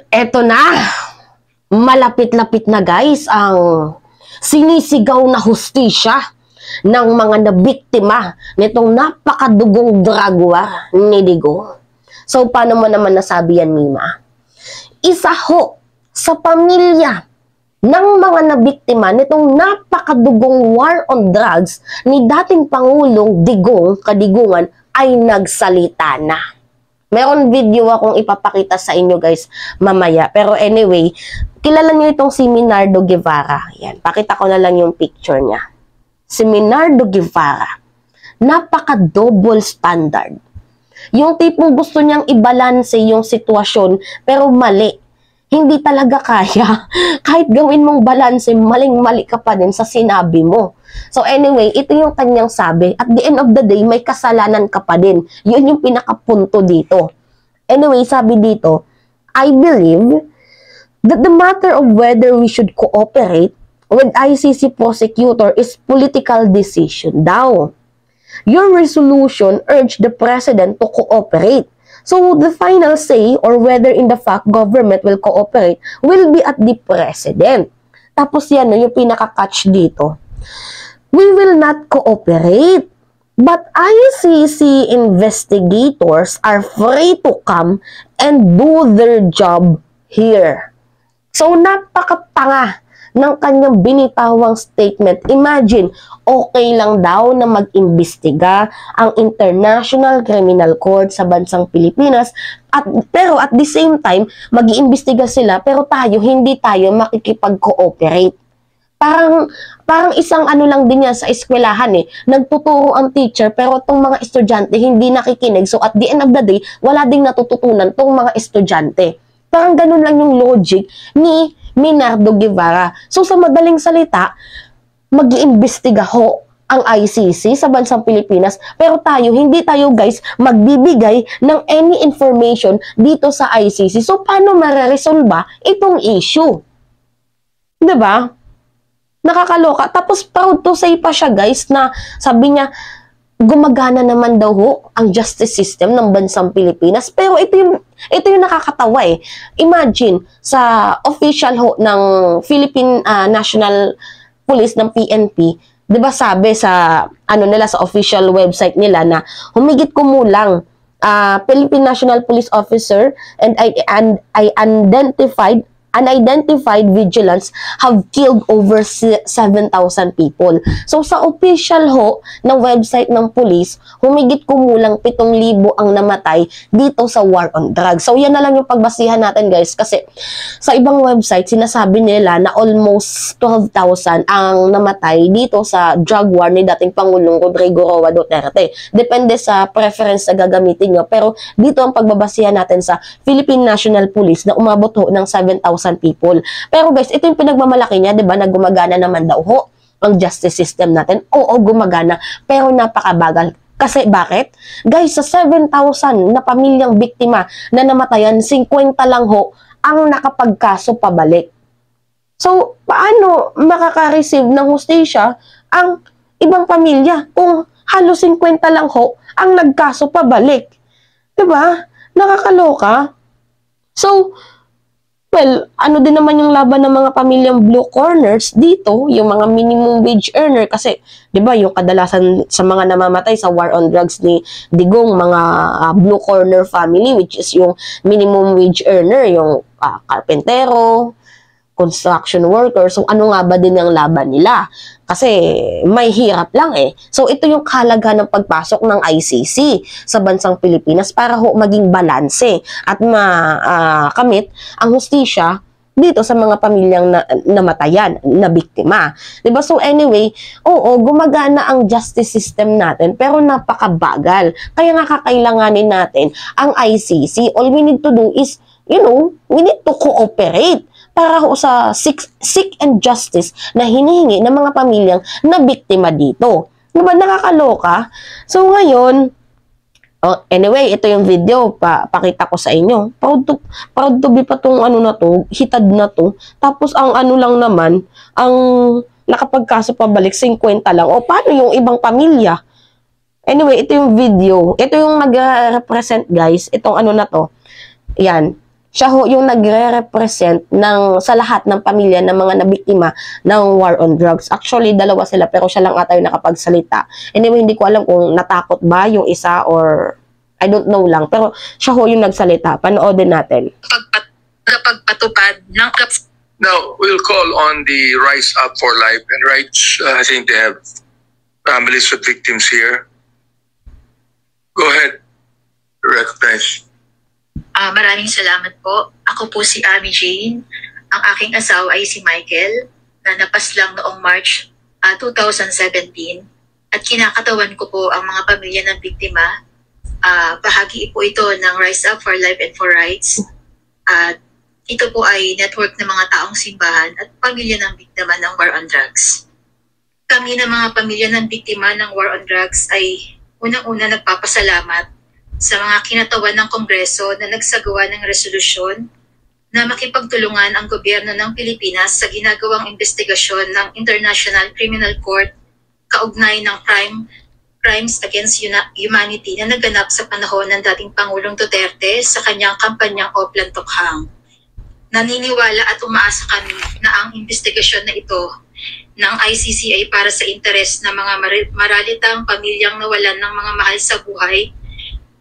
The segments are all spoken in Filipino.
Eto na, malapit-lapit na guys ang sinisigaw na hustisya ng mga nabiktima nitong napakadugong drug war ni Digong. So paano mo naman nasabi yan, Mima? Isa ho sa pamilya ng mga nabiktima nitong napakadugong war on drugs ni dating Pangulong Digong Kadigungan ay nagsalita na. Meron video akong ipapakita sa inyo guys mamaya. Pero anyway, kilala niyo itong si Minardo Guevara. Yan, pakita ko na lang yung picture niya. Si Minardo Guevara, napaka-double standard. Yung tipong gusto niyang ibalanse yung sitwasyon, pero mali. Hindi talaga kaya. Kahit gawin mong balanse, maling-mali ka pa din sa sinabi mo. So anyway, ito yung kanyang sabi. At the end of the day, may kasalanan ka pa din. Yun yung pinakapunto dito. Anyway, sabi dito, I believe that the matter of whether we should cooperate with ICC prosecutor is political decision daw. Your resolution urged the president to cooperate. So, the final say or whether in the fact government will cooperate will be at the president. Tapos yan, yung pinaka-catch dito. We will not cooperate, but ICC investigators are free to come and do their job here. So, napakatanga ng kanyang binitawang statement. Imagine, okay lang daw na mag-imbestiga ang International Criminal Court sa bansang Pilipinas, pero at the same time, mag-iimbestiga sila, pero hindi tayo makikipag-cooperate. Parang isang ano lang din yan sa eskwelahan eh. Nagtuturo ang teacher, pero itong mga estudyante hindi nakikinig. So at the end of the day, wala ding natututunan itong mga estudyante. Parang ganun lang yung logic ni Minardo Guevara. So sa madaling salita, mag-iimbestiga ho ang ICC sa bansang Pilipinas, pero hindi tayo guys magbibigay ng any information dito sa ICC. So paano mareresolba itong issue? 'Di ba? Nakakaloka. Tapos proud to say pa siya guys na sabi niya gumagana naman daw ho ang justice system ng bansang Pilipinas. Pero ito yung nakakatawa eh. Imagine, sa official ho ng Philippine National Police ng PNP, 'di ba sabi sa nila sa official website nila na humigit kumulang Philippine National Police Officer and unidentified vigilants have killed over 7,000 people. So sa official ho ng website ng police, humigit kumulang 7,000 ang namatay dito sa war on drugs. So yan na lang yung pagbasihan natin guys, kasi sa ibang website sinasabi nila na almost 12,000 ang namatay dito sa drug war ni dating Pangulong Rodrigo Roa Duterte. Depende sa preference na gagamitin nyo, pero dito ang pagbabasihan natin sa Philippine National Police na umabot ho ng 7,000 people. Pero guys, ito yung pinagmamalaki niya, 'di ba? Na gumagana naman daw ho ang justice system natin. Oo, gumagana, pero napakabagal. Kasi bakit? Guys, sa 7,000 na pamilyang biktima na namatayan, 50 lang ho ang nakapagkaso pabalik. So, paano makaka-receive ng hustisya ang ibang pamilya kung halos 50 lang ho ang nagkaso pabalik? 'Di ba? Nakakaloka. So, well, ano din naman yung laban ng mga pamilyang blue corners dito, yung mga minimum wage earner, kasi 'di ba yung kadalasan sa mga namamatay sa war on drugs ni Digong, mga blue corner family, which is yung minimum wage earner, yung karpentero, construction worker. So ano nga ba din ang laban nila? Kasi may hirap lang eh. So ito yung kahalaga ng pagpasok ng ICC sa bansang Pilipinas para ho maging balanse at makamit ang hustisya dito sa mga pamilyang namatayan, na biktima. Diba? So anyway, oo, gumagana ang justice system natin, pero napakabagal. Kaya nga kakailanganin natin ang ICC. All we need to do is, we need to cooperate para ho sa seek and justice na hinihingi ng mga pamilyang na biktima dito. Diba? Nakakaloka? So ngayon, anyway, ito yung video, pakita ko sa inyo. Proud to be pa tong hitad na to. Tapos ang lang naman, ang nakapagkaso pabalik 50 lang. O paano yung ibang pamilya? Anyway, ito yung video. Ito yung nag-represent guys, itong na to. Yan. siya ho yung nagre-represent sa lahat ng pamilya ng mga nabiktima ng war on drugs. Actually, dalawa sila pero siya lang ata yung nakapagsalita. Anyway, hindi ko alam kung natakot ba yung isa or I don't know lang. Pero siya ho yung nagsalita. Panoodin natin. Pagpatupad ng Now, we'll call on the Rise Up for Life and Rights. I think they have families of victims here. Go ahead. Recognize. Maraming salamat po. Ako po si Ami Jane. Ang aking asawa ay si Michael na napaslang noong March 2017. At kinakatawan ko po ang mga pamilya ng biktima. Bahagi po ito ng Rise Up for Life and for Rights. At ito po ay network ng mga taong simbahan at pamilya ng biktima ng war on drugs. Kami na mga pamilya ng biktima ng war on drugs ay unang-una nagpapasalamat sa mga kinatawan ng Kongreso na nagsagawa ng resolusyon na makipagtulungan ang gobyerno ng Pilipinas sa ginagawang investigasyon ng International Criminal Court kaugnay ng crimes against humanity na naganap sa panahon ng dating Pangulong Duterte sa kanyang kampanyang Oplan Tokhang. Naniniwala at umaasa kami na ang investigasyon na ito ng ICC ay para sa interes ng mga maralitang pamilyang nawalan ng mga mahal sa buhay.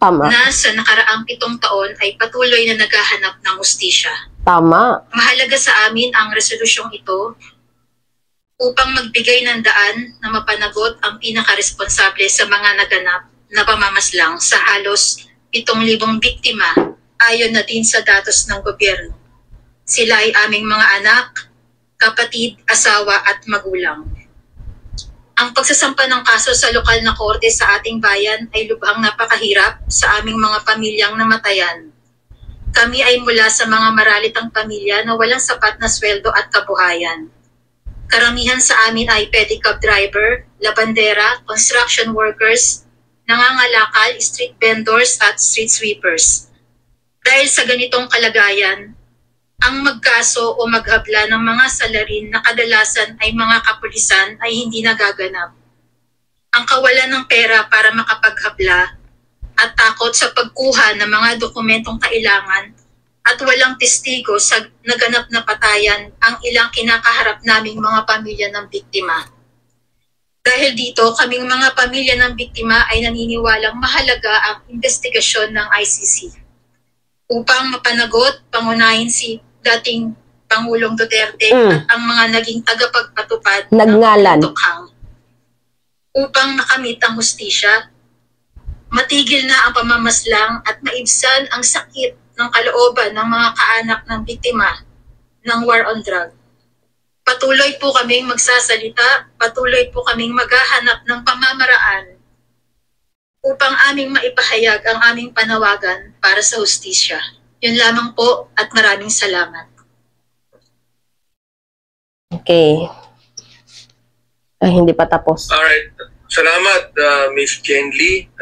Tama. Na sa nakaraang 7 taon ay patuloy na naghahanap ng hustisya. Tama. Mahalaga sa amin ang resolusyong ito upang magbigay ng daan na mapanagot ang pinakaresponsable sa mga naganap na pamamaslang sa halos 7,000 biktima ayon na din sa datos ng gobyerno. Sila ay aming mga anak, kapatid, asawa at magulang. Ang pagsasampa ng kaso sa lokal na korte sa ating bayan ay lubhang napakahirap sa aming mga pamilyang namatayan. Kami ay mula sa mga maralitang pamilya na walang sapat na sweldo at kabuhayan. Karamihan sa amin ay pedicab driver, labandera, construction workers, nangangalakal, street vendors at street sweepers. Dahil sa ganitong kalagayan, ang magkaso o maghabla ng mga salarin na kadalasan ay mga kapulisan ay hindi nagaganap. Ang kawalan ng pera para makapaghabla at takot sa pagkuha ng mga dokumentong kailangan at walang testigo sa naganap na patayan ang ilang kinakaharap naming mga pamilya ng biktima. Dahil dito, kaming mga pamilya ng biktima ay naniniwalang mahalaga ang investigasyon ng ICC upang mapanagot, pangunahin si dating Pangulong Duterte at ang mga naging tagapagpatupad Nagngalan. ng Tokhang upang makamit ang hustisya, matigil na ang pamamaslang at maibsan ang sakit ng kalooban ng mga kaanak ng biktima ng war on drug. Patuloy po kaming magsasalita, patuloy po kaming maghahanap ng pamamaraan upang aming maipahayag ang aming panawagan para sa hustisya. Yun lamang po at maraming salamat. Okay. Ay, hindi pa tapos. Alright. Salamat, Miss Jane Lee.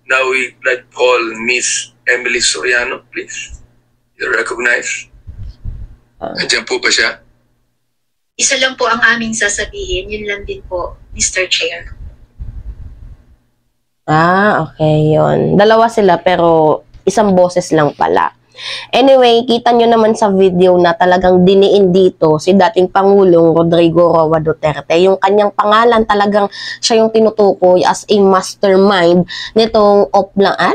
Now we like call Miss Emily Soriano, please. You recognize? Andiyan po ba siya? Isa lang po ang aming sasabihin, yun lang din po, Mr. Chair. Okay, yun. Dalawa sila pero isang boses lang pala. Anyway, kita nyo naman sa video na talagang diniin dito si dating Pangulong Rodrigo Roa Duterte. Yung kanyang pangalan talagang siya yung tinutukoy as a mastermind nitong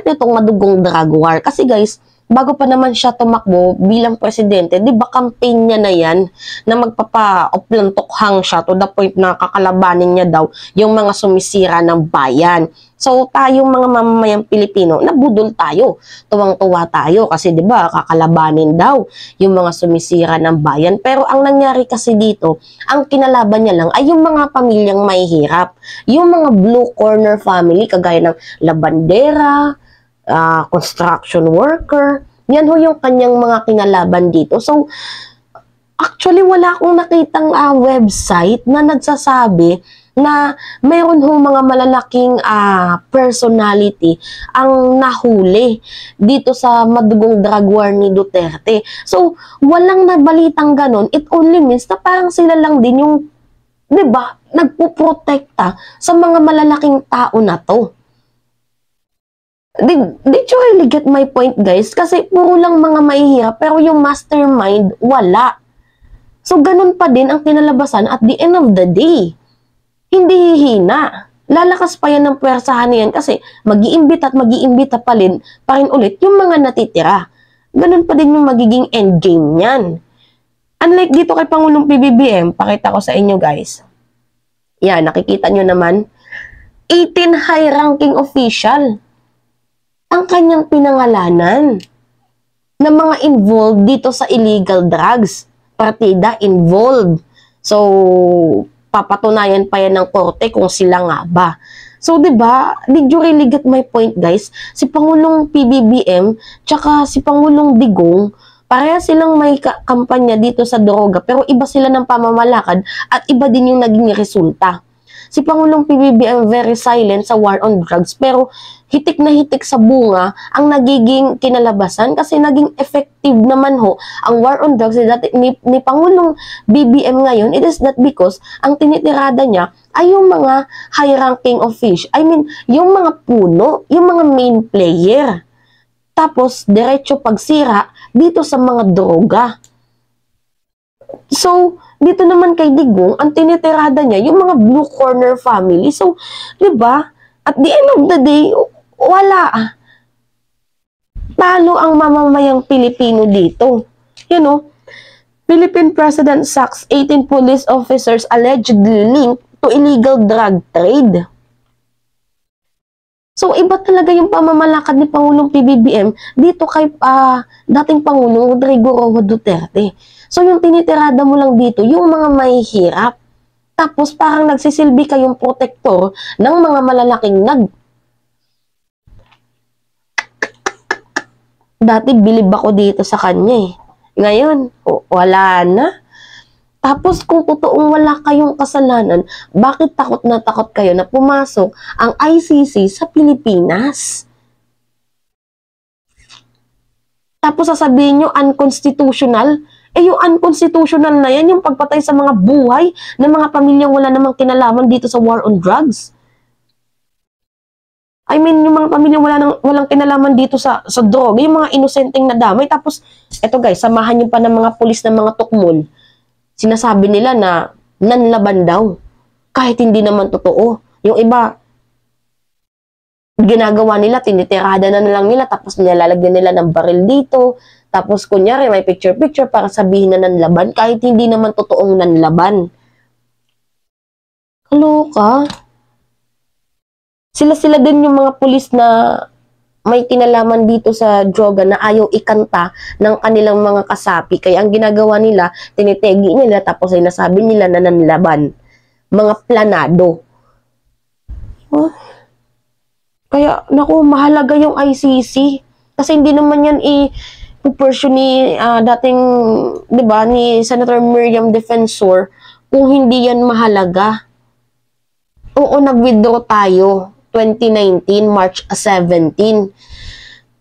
nitong madugong drug war. Kasi guys, bago pa naman siya tumakbo bilang presidente, di ba campaign niya na yan na magpapa-Oplan Tokhang siya to the point na kakalabanin niya daw yung mga sumisira ng bayan. So, tayong mga mamamayang Pilipino, nabudol tayo. Tuwang-tuwa tayo kasi 'di ba, kakalabanin daw yung mga sumisira ng bayan. Pero ang nangyari kasi dito, ang kinalaban niya lang ay yung mga pamilyang mahihirap. Yung mga blue corner family kagaya ng labandera, construction worker. Yan ho yung kanyang mga kinalaban dito. So, actually wala akong nakitang website na nagsasabi na mayroon hong mga malalaking personality ang nahuli dito sa madugong drug war ni Duterte. So, walang nabalitang ganon. It only means na parang sila lang din yung, di ba, nagpuprotekta sa mga malalaking tao na to. Did you really get my point, guys? Kasi puro lang mga mahihirap, pero yung mastermind, wala. So, ganun pa din ang kinalabasan at the end of the day. Hindi hihina. Lalakas pa yan ng pwersahan niyan kasi mag-iimbita at mag-iimbita pa rin ulit yung mga natitira. Ganun pa din yung magiging endgame niyan. Unlike dito kay Pangulong PBBM, pakita ko sa inyo, guys. Yan, nakikita nyo naman. 18 high-ranking official ang kanyang pinangalanan na mga involved dito sa illegal drugs. Partida involved. So, papatunayan pa yan ng korte kung sila nga ba. So, diba, did you really get my point, guys? Si Pangulong PBBM, tsaka si Pangulong Digong, pareha silang may kampanya dito sa droga, pero iba sila ng pamamalakad at iba din yung naging resulta. Si Pangulong PBBM very silent sa war on drugs, pero hitik na hitik sa bunga ang nagiging kinalabasan kasi naging effective naman ho ang war on drugs ni Pangulong BBM ngayon. It is not because ang tinitirada niya ay yung mga high-ranking official. I mean, yung mga puno, yung mga main player. Tapos, diretso pagsira dito sa mga droga. So, dito naman kay Digong, ang tinitirada niya, yung mga blue corner family. So, di ba? At the end of the day, wala. Talo ang mamamayang Pilipino dito. You know, Philippine President sacks 18 police officers allegedly linked to illegal drug trade. So, iba talaga yung pamamalakad ni Pangulong PBBM dito kay dating Pangulong Rodrigo Roa Duterte. So, yung tinitirada mo lang dito, yung mga mahihirap. Tapos, parang nagsisilbi kayong protektor ng mga malalaking Dati, bilib ako dito sa kanya eh. Ngayon, wala na. Tapos, kung totoong wala kayong kasalanan, bakit takot na takot kayo na pumasok ang ICC sa Pilipinas? Tapos, sasabihin nyo, unconstitutional. Eh, yung unconstitutional na yan, yung pagpatay sa mga buhay ng mga pamilyang wala namang kinalaman dito sa war on drugs. I mean, yung mga pamilyang walang kinalaman dito sa droga, yung mga inosenteng nadamay. Tapos, eto guys, samahan nyo pa ng mga pulis ng mga tukmol. Sinasabi nila na nanlaban daw. Kahit hindi naman totoo. Yung iba, ginagawa nila, tinitirada na lang nila, tapos nilalagyan nila ng baril dito. Tapos, kunyari, may picture-picture para sabihin na nanlaban, kahit hindi naman totoong nanlaban. Kaloka. Sila-sila din yung mga pulis na may kinalaman dito sa droga na ayaw ikanta ng kanilang mga kasapi. Kaya ang ginagawa nila, tinitegi nila, tapos ay nasabi nila na nanlaban. Mga planado. Oh. Kaya, naku, mahalaga yung ICC. Kasi hindi naman yan pursue ni dating, di ba, ni Senator Miriam Defensor kung hindi yan mahalaga. Oo, nag-withdraw tayo 2019, March 17.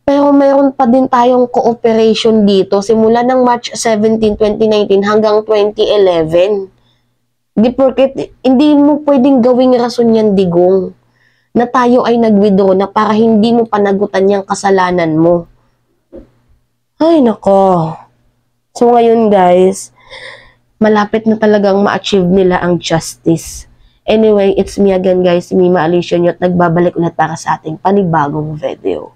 Pero mayroon pa din tayong cooperation dito simula ng March 17, 2019 hanggang 2011. Di porket, hindi mo pwedeng gawing rason yan, Digong, na tayo ay nag-withdraw na para hindi mo panagutan yung kasalanan mo. Ay, nako. So, ngayon guys, malapit na talagang ma-achieve nila ang justice. Anyway, it's me again guys, si Mima Alicia at nagbabalik ulit para sa ating panibagong video.